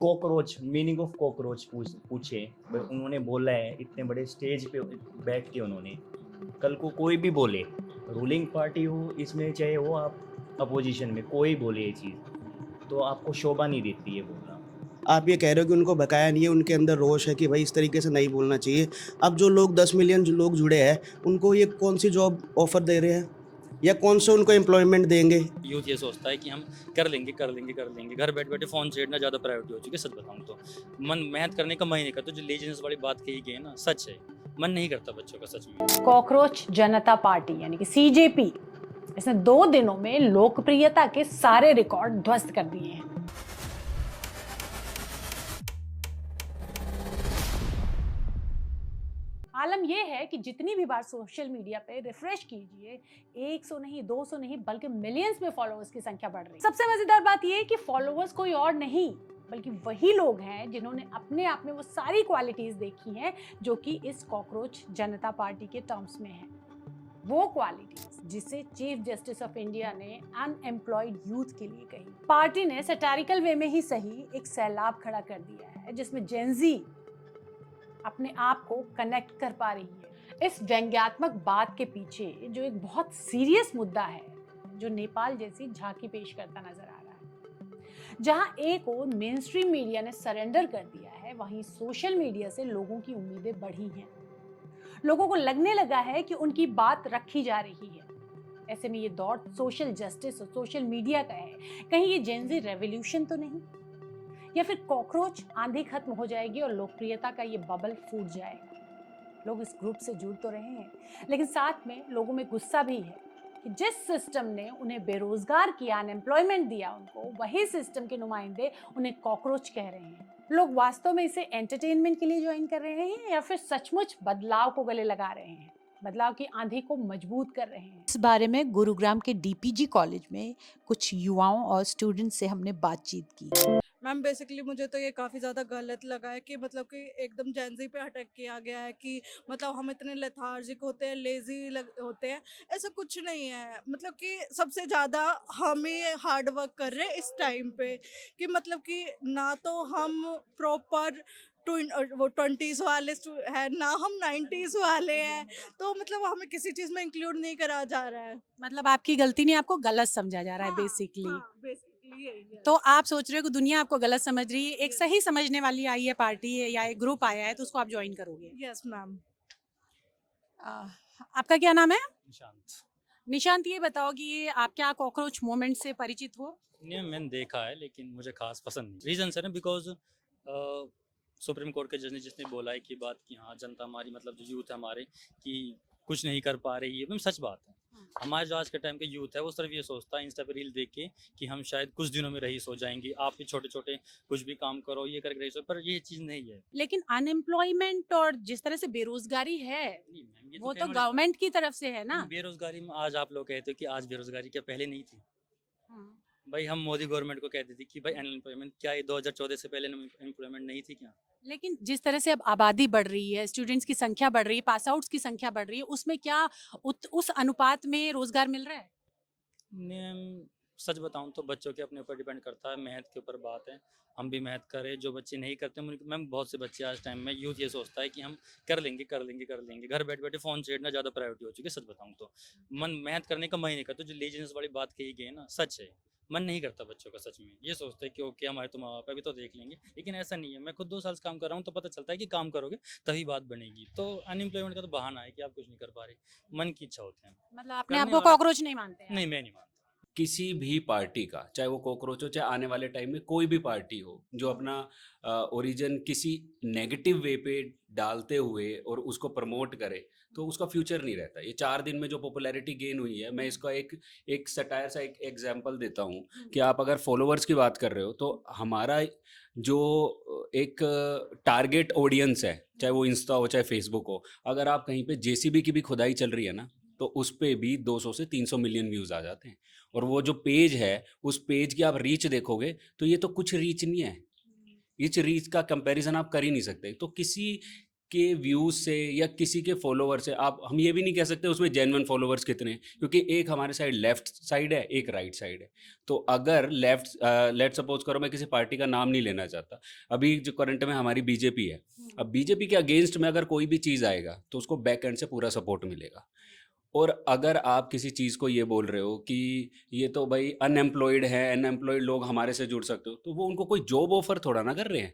Cockroach, meaning of cockroach पूछे, उन्होंने बोला है इतने बड़े स्टेज पे बैठ के उन्होंने। कल को कोई भी बोले, रूलिंग पार्टी हो इसमें, चाहे हो आप अपोजिशन में, कोई बोले ये चीज़ तो आपको शोभा नहीं देती है बोलना। आप ये कह रहे हो कि उनको भकाया नहीं है, उनके अंदर रोष है कि भाई इस तरीके से नहीं बोलना चाहिए। अब जो लोग 10 मिलियन जो लोग जुड़े हैं, उनको ये कौन-सी जॉब ऑफ़र दे रहे हैं? या कौन से उनको एम्प्लॉयमेंट देंगे? यूथ ये सोचता है कि हम कर लेंगे कर लेंगे कर लेंगे, घर बैठे बैठे फ़ोन छेड़ना ज़्यादा प्रायोरिटी हो चुकी है। सच बताऊँ तो मन मेहनत करने का मन ही नहीं करता। जो लेजीनेस वाली बात कही गई है ना, सच है, मन नहीं करता बच्चों का सच में। कॉकरोच जनता पार्टी यानी कि सीजेपी, इसने 2 दिनों में लोकप्रियता के सारे रिकॉर्ड ध्वस्त कर दिए हैं। आलम यह है कि जितनी भी बार सोशल मीडिया पे रिफ्रेश कीजिए, 100 नहीं, 200 नहीं, बल्कि मिलियंस में फॉलोअर्स की संख्या बढ़ रही है। सबसे मजेदार बात यह है कि फॉलोअर्स कोई और नहीं बल्कि वही लोग हैं जिन्होंने अपने आप में वो सारी क्वालिटीज देखी हैं जो कि इस कॉकरोच जनता पार्टी के टर्म्स में है। वो क्वालिटीज जिसे चीफ जस्टिस ऑफ इंडिया ने अनएम्प्लॉयड यूथ के लिए कही। पार्टी ने सैटारिकल वे में ही सही एक सैलाब खड़ा कर दिया है जिसमें जेनजी अपने आप को कनेक्ट कर पा रही है। इस व्यंग्यात्मक बात के पीछे जो एक बहुत सीरियस मुद्दा है, जो नेपाल जैसी झांकी पेश करता नजर आ रहा है। जहां एक और मेन स्ट्रीम मीडिया ने सरेंडर कर दिया है, वहीं सोशल मीडिया से लोगों की उम्मीदें बढ़ी हैं। लोगों को लगने लगा है कि उनकी बात रखी जा रही है। ऐसे में ये दौर सोशल जस्टिस और सोशल मीडिया का है। कहीं ये जेनजी रेवोल्यूशन तो नहीं, या फिर कॉकरोच आंधी खत्म हो जाएगी और लोकप्रियता का ये बबल फूट जाएगा। लोग इस ग्रुप से जुड़ तो रहे हैं, लेकिन साथ में लोगों में गुस्सा भी है कि जिस सिस्टम ने उन्हें बेरोजगार किया, अनएम्प्लॉयमेंट दिया उनको, वही सिस्टम के नुमाइंदे उन्हें कॉकरोच कह रहे हैं। लोग वास्तव में इसे एंटरटेनमेंट के लिए ज्वाइन कर रहे हैं या फिर सचमुच बदलाव को गले लगा रहे हैं, बदलाव की आंधी को मजबूत कर रहे हैं। इस बारे में गुरुग्राम के डीपीजी कॉलेज में कुछ युवाओं और स्टूडेंट्स से हमने बातचीत की। मैम बेसिकली मुझे तो ये काफ़ी ज़्यादा गलत लगा है कि मतलब कि एकदम जेंजी पे अटैक किया गया है कि मतलब हम इतने लेथार्जिक होते हैं, लेज़ी होते हैं। ऐसा कुछ नहीं है, मतलब कि सबसे ज़्यादा हम ही हार्ड वर्क कर रहे हैं इस टाइम पे कि मतलब कि ना तो हम प्रॉपर वो 20s वाले है, ना हम 90s वाले हैं, तो मतलब हमें किसी चीज़ में इंक्लूड नहीं करा जा रहा है। मतलब आपकी गलती नहीं, आपको गलत समझा जा रहा है हाँ, बेसिकली। हाँ, बेसिकली यही है। तो आप सोच रहे हो कि दुनिया आपको गलत समझ रही है, एक सही समझने वाली आई है पार्टी है या एक ग्रुप आया है तो उसको आप ज्वाइन करोगे। Yes ma'am. आपका क्या नाम है? निशांत। निशांत, ये बताओ कि ये आप क्या कॉकरोच मूवमेंट से परिचित हो? नहीं, मैंने देखा है लेकिन मुझे खास पसंद नहीं। रीजन है ना, बिकॉज सुप्रीम कोर्ट के जज ने जिसने बोला है कि बात कि हाँ जनता हमारी, मतलब जो यूथ है हमारे, कि कुछ नहीं कर पा रही है, मतलब सच बात है। हमारे जो आज के टाइम के यूथ है वो सिर्फ ये सोचता है इंस्टा पे रील देख के कि हम शायद कुछ दिनों में रईस हो जाएंगे, आप भी छोटे छोटे कुछ भी काम करो ये करके रईस हो, पर ये चीज़ नहीं है। लेकिन अनएम्प्लॉयमेंट और जिस तरह से बेरोजगारी है, नहीं मैम, ये वो तो कहने वाली- गवर्नमेंट की तरफ से है ना। बेरोजगारी में आज आप लोग कहते हो कि आज बेरोजगारी क्या पहले नहीं थी? हाँ। भाई हम मोदी गवर्नमेंट को कहते थे कि भाई अनएम्प्लॉयमेंट क्या, ये 2014 से पहले एम्प्लॉयमेंट नहीं थी क्या? लेकिन जिस तरह से अब आबादी बढ़ रही है, स्टूडेंट्स की संख्या बढ़ रही है, पास आउट्स की संख्या बढ़ रही है, उसमें क्या उस अनुपात में रोजगार मिल रहा है? मैम सच बताऊं तो बच्चों के अपने ऊपर डिपेंड करता है, मेहनत के ऊपर बात है। हम भी मेहनत करें, जो बच्चे नहीं करते मैम, बहुत से बच्चे आज टाइम में यूथ ये सोचता है कि हम कर लेंगे कर लेंगे कर लेंगे, घर बैठे बैठे फ़ोन छेड़ना ज़्यादा प्रायोरिटी हो चुकी है। सच बताऊं तो मन मेहनत करने का मन ही नहीं करता। जो लेजीनेस वाली बात कही गई है ना, सच है, मन नहीं करता बच्चों का सच में। ये सोचते हैं कि ओके हमारे तो माँ बाप है, अभी तो देख लेंगे, लेकिन ऐसा नहीं है। मैं खुद 2 साल से काम कर रहा हूँ तो पता चलता है कि काम करोगे तभी बात बनेगी। तो अनएम्प्लॉयमेंट का तो बहाना है कि आप कुछ नहीं कर पा रहे, मन की इच्छा होती है। मतलब अपने आप करने को वाला कॉकरोच नहीं मानते हैं? नहीं, मैं नहीं मानता। किसी भी पार्टी का, चाहे वो कॉकरोच हो, चाहे आने वाले टाइम में कोई भी पार्टी हो, जो अपना ओरिजिन किसी नेगेटिव वे पे डालते हुए और उसको प्रमोट करे, तो उसका फ्यूचर नहीं रहता। ये 4 दिन में जो पॉपुलैरिटी गेन हुई है, मैं इसका एक सटायर सा एक एग्जांपल देता हूँ कि आप अगर फॉलोअर्स की बात कर रहे हो, तो हमारा जो एक टारगेट ऑडियंस है, चाहे वो इंस्टा हो चाहे फेसबुक हो, अगर आप कहीं पे जेसीबी की भी खुदाई चल रही है ना, तो उस पे भी 200 से 300 मिलियन व्यूज़ आ जाते हैं। और वो जो पेज है, उस पेज की आप रीच देखोगे तो ये तो कुछ रीच नहीं है। इस रीच का कंपैरिजन आप कर ही नहीं सकते। तो किसी के व्यूज से या किसी के फॉलोवर से, आप हम ये भी नहीं कह सकते उसमें जेन्युइन फॉलोवर्स कितने हैं, क्योंकि एक हमारे साइड लेफ्ट साइड है, एक राइट साइड है। तो अगर लेट सपोज करो, मैं किसी पार्टी का नाम नहीं लेना चाहता, अभी जो करंट में हमारी बीजेपी है, अब बीजेपी के अगेंस्ट में अगर कोई भी चीज़ आएगा तो उसको बैक एंड से पूरा सपोर्ट मिलेगा। और अगर आप किसी चीज़ को ये बोल रहे हो कि ये तो भाई अनएम्प्लॉयड है, अनएम्प्लॉयड लोग हमारे से जुड़ सकते हो, तो वो उनको कोई जॉब ऑफर थोड़ा ना कर रहे हैं,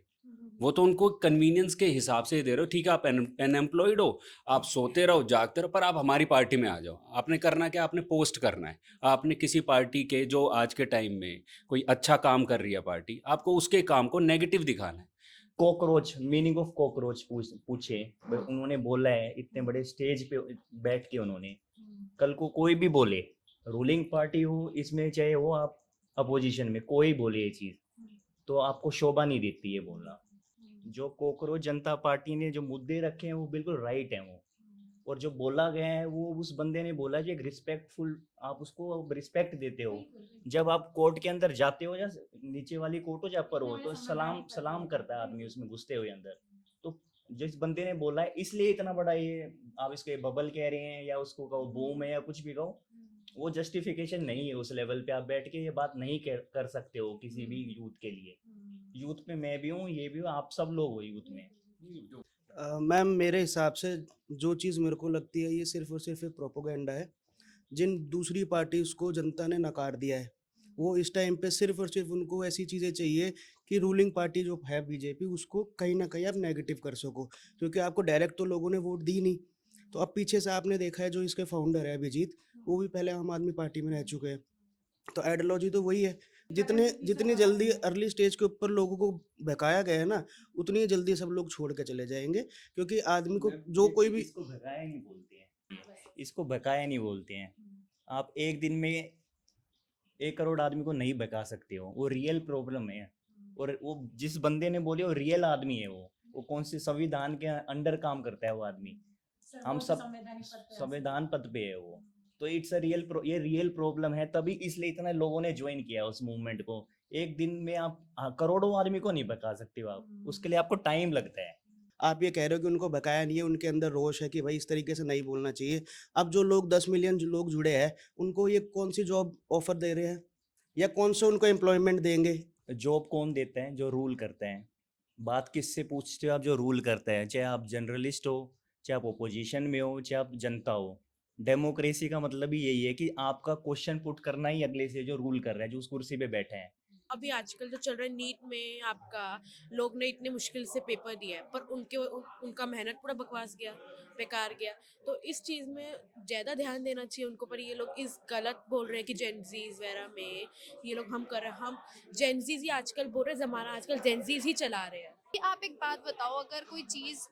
वो तो उनको कन्वीनियंस के हिसाब से ही दे रहे हो। ठीक है, आप अनएम्प्लॉयड हो, आप सोते रहो जागते रहो, पर आप हमारी पार्टी में आ जाओ। आपने करना क्या, आपने पोस्ट करना है, आपने किसी पार्टी के जो आज के टाइम में कोई अच्छा काम कर रही है पार्टी, आपको उसके काम को नेगेटिव दिखाना है। कॉकरोच, मीनिंग ऑफ कॉकरोच पूछे भाई, उन्होंने बोला है इतने बड़े स्टेज पे बैठ के, उन्होंने कल को कोई भी बोले, रूलिंग पार्टी हो इसमें, चाहे हो आप अपोजिशन में, कोई बोले ये चीज तो आपको शोभा नहीं देती है बोलना। जो कॉकरोच जनता पार्टी ने जो मुद्दे रखे हैं वो बिल्कुल राइट है वो, और जो बोला गया है वो उस बंदे ने बोला कि एक रिस्पेक्टफुल, आप उसको रिस्पेक्ट देते हो। जब आप कोर्ट के अंदर जाते हो या नीचे वाली कोर्ट हो या पर हो, तो सलाम करता है आदमी उसमें घुसते हुए अंदर। तो जिस बंदे ने बोला है इसलिए इतना बड़ा ये, आप इसके बबल कह रहे हैं या उसको कहो बूम है या कुछ भी कहो, वो जस्टिफिकेशन नहीं है। उस लेवल पे आप बैठ के ये बात नहीं कर सकते हो किसी भी यूथ के लिए। यूथ में मैं भी हूँ, ये भी हूँ, आप सब लोग हो यूथ में। मैम मेरे हिसाब से जो चीज़ मेरे को लगती है ये सिर्फ और सिर्फ एक प्रोपोगेंडा है। जिन दूसरी पार्टीज को जनता ने नकार दिया है, वो इस टाइम पे सिर्फ और सिर्फ उनको ऐसी चीज़ें चाहिए कि रूलिंग पार्टी जो है बीजेपी, उसको कहीं ना कहीं आप नेगेटिव कर सको, क्योंकि आपको डायरेक्ट तो लोगों ने वोट दी नहीं। तो अब पीछे से आपने देखा है जो इसके फाउंडर है अभिजीत, वो भी पहले आम आदमी पार्टी में रह चुके हैं। तो आइडियोलॉजी तो वही है। जितनी जल्दी अर्ली स्टेज के ऊपर लोगों को बहकाया गया है ना, उतनी ही जल्दी सब लोग छोड़ के चले जाएंगे, क्योंकि आदमी को जो कोई भी इसको भगाया नहीं बोलते हैं, इसको भगाया नहीं बोलते हैं। आप एक दिन में 1 करोड़ आदमी को नहीं भगा सकते हो, वो रियल प्रॉब्लम है। और वो जिस बंदे ने बोले वो रियल आदमी है, वो कौन से संविधान के अंडर काम करता है वो आदमी, हम सब संविधान पद पे है वो। तो इट्स अ ये रियल प्रॉब्लम है, तभी इसलिए इतना लोगों ने ज्वाइन किया उस मूवमेंट को। एक दिन में आप करोड़ों आदमी को नहीं भगा सकते हो आप, उसके लिए आपको टाइम लगता है। आप ये कह रहे हो कि उनको बकाया नहीं है, उनके अंदर रोष है कि भाई इस तरीके से नहीं बोलना चाहिए। अब जो लोग 10 मिलियन जो लोग जुड़े हैं, उनको ये कौन सी जॉब ऑफर दे रहे हैं या कौन सा उनको एम्प्लॉयमेंट देंगे? जॉब कौन देता है? जो रूल करता है। बात किससे पूछते हो आप? जो रूल करता है, चाहे आप जर्नलिस्ट हो, चाहे आप ओपोजिशन में हो, चाहे आप जनता हो। डेमोक्रेसी का मतलब ही यही है कि आपका क्वेश्चन पुट करना ही अगले से जो रूल कर रहा है, जो उस कुर्सी पे बैठे हैं। अभी आजकल जो चल रहा है नीट में, आपका लोग ने इतने मुश्किल से पेपर दिया है, पर उनका मेहनत पूरा बकवास गया, बेकार गया। तो इस चीज़ में ज़्यादा ध्यान देना चाहिए उनको। पर ये लोग इस गलत बोल रहे हैं कि जेनजीज वगैरह में ये लोग हम कर रहे हैं, हम जेनजीज ही आजकल बोल रहे हैं, ज़माना आजकल जेनजीज ही चला रहे हैं। कि आप एक बात बताओ, अगर कोई चीज़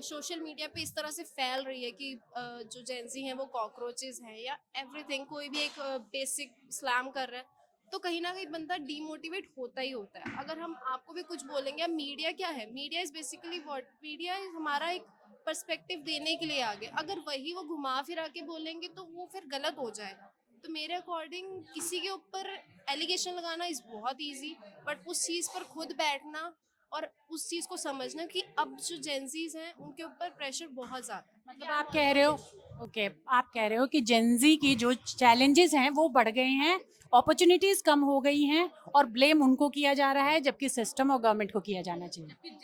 सोशल मीडिया पे इस तरह से फैल रही है कि जो जेंजी हैं वो कॉकरोचेस हैं या एवरीथिंग, कोई भी एक बेसिक स्लैम कर रहा है, तो कहीं ना कहीं बंदा डीमोटिवेट होता ही होता है। अगर हम आपको भी कुछ बोलेंगे, मीडिया क्या है, media is basically what, media हमारा एक पर्सपेक्टिव देने के लिए आ गया। अगर वही वो घुमा फिरा के बोलेंगे तो वो फिर गलत हो जाएगा। तो मेरे अकॉर्डिंग किसी के ऊपर एलिगेशन लगाना इज़ बहुत ईजी, बट उस चीज़ पर खुद बैठना और उस चीज़ को समझना कि अब जो जेंजीज हैं उनके ऊपर प्रेशर बहुत ज़्यादा है। मतलब आप कह रहे हो, ओके, आप कह रहे हो कि जेनजी की जो चैलेंजेस हैं वो बढ़ गए हैं, अपॉर्चुनिटीज कम हो गई हैं और ब्लेम उनको किया जा रहा है, जबकि सिस्टम और गवर्नमेंट को किया जाना चाहिए।